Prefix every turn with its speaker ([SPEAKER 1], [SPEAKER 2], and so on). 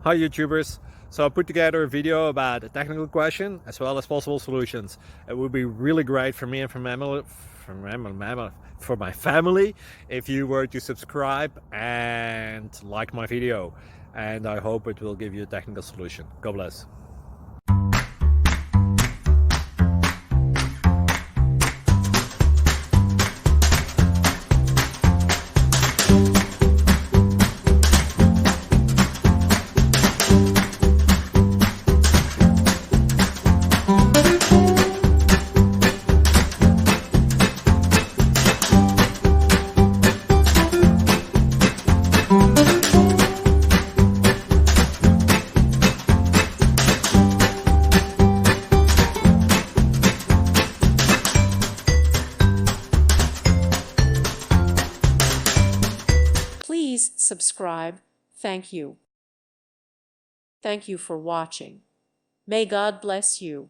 [SPEAKER 1] Hi YouTubers. So I put together a video about a technical question as well as possible solutions. It would be really great for me and for my family if you were to subscribe and like my video. And I hope it will give you a technical solution. God bless.
[SPEAKER 2] Please subscribe. Thank you. Thank you for watching. May God bless you.